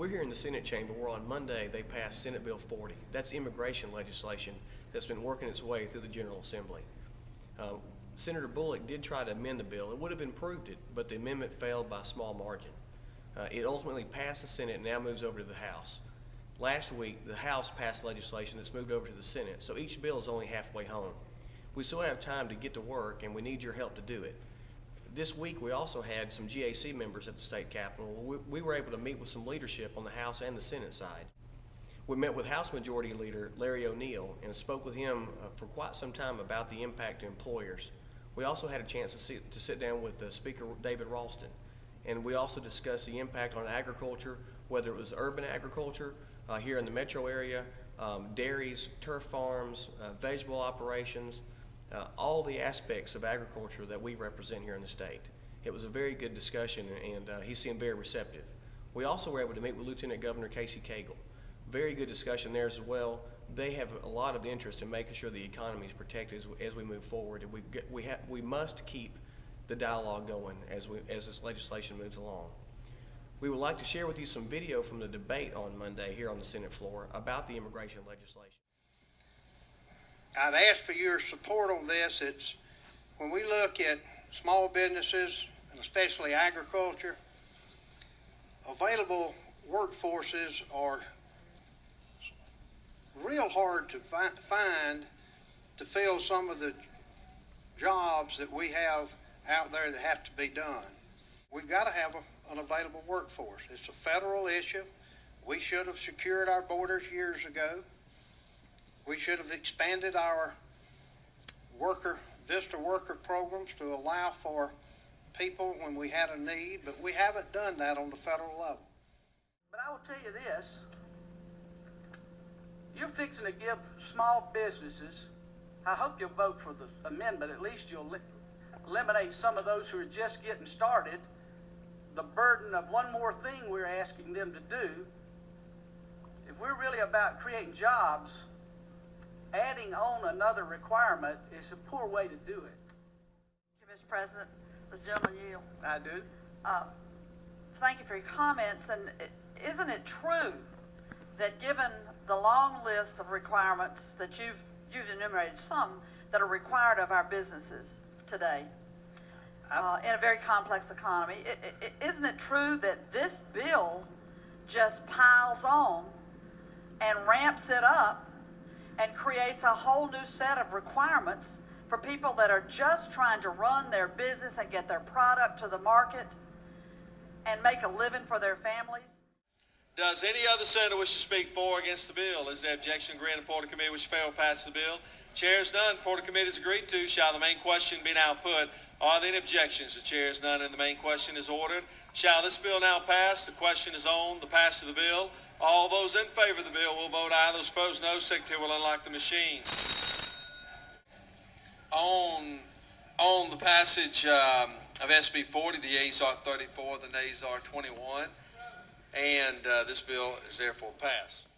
We're here in the Senate chamber where on Monday they passed Senate Bill 40. That's immigration legislation that's been working its way through the General Assembly. Senator Bulloch did try to amend the bill. It would have improved it, but the amendment failed by a small margin. It ultimately passed the Senate and now moves over to the House. Last week, the House passed legislation that's moved over to the Senate, so each bill is only halfway home. We still have time to get to work, and we need your help to do it. This week, we also had some GAC members at the state capitol. We were able to meet with some leadership on the House and the Senate side. We met with House Majority Leader Larry O'Neill and spoke with him for quite some time about the impact to employers. We also had a chance to sit down with Speaker David Ralston, and we also discussed the impact on agriculture, whether it was urban agriculture here in the metro area, dairies, turf farms, vegetable operations, all the aspects of agriculture that we represent here in the state. It was a very good discussion, and he seemed very receptive. We also were able to meet with Lieutenant Governor Casey Cagle. Very good discussion there as well. They have a lot of interest in making sure the economy is protected as we move forward, and we must keep the dialogue going as this legislation moves along. We would like to share with you some video from the debate on Monday here on the Senate floor about the immigration legislation. I'd ask for your support on this. It's when we look at small businesses, and especially agriculture, available workforces are real hard to find to fill some of the jobs that we have out there that have to be done. We've got to have an available workforce. It's a federal issue. We should have secured our borders years ago. We should have expanded our VISTA worker programs to allow for people when we had a need, but we haven't done that on the federal level. But I will tell you this, you're fixing to give small businesses, I hope you'll vote for the amendment, at least you'll eliminate some of those who are just getting started, the burden of one more thing we're asking them to do. If we're really about creating jobs, adding on another requirement is a poor way to do it. Thank you, Mr. President. Does the gentleman yield? I do. Thank you for your comments. And isn't it true that given the long list of requirements that you've enumerated, some that are required of our businesses today in a very complex economy, isn't it true that this bill just piles on and ramps it up and creates a whole new set of requirements for people that are just trying to run their business and get their product to the market and make a living for their families? Does any other senator wish to speak for or against the bill? Is there objection granted? Report of committee which fail pass the bill? Chair is none. Report of committee is agreed to. Shall the main question be now put? Are there any objections? The chair is none and the main question is ordered. Shall this bill now pass? The question is on the pass of the bill. All those in favor of the bill will vote aye. Those opposed no. Secretary will unlock the machine. On the passage of SB 40, the yeas are 34, the nays are 21. And this bill is therefore passed.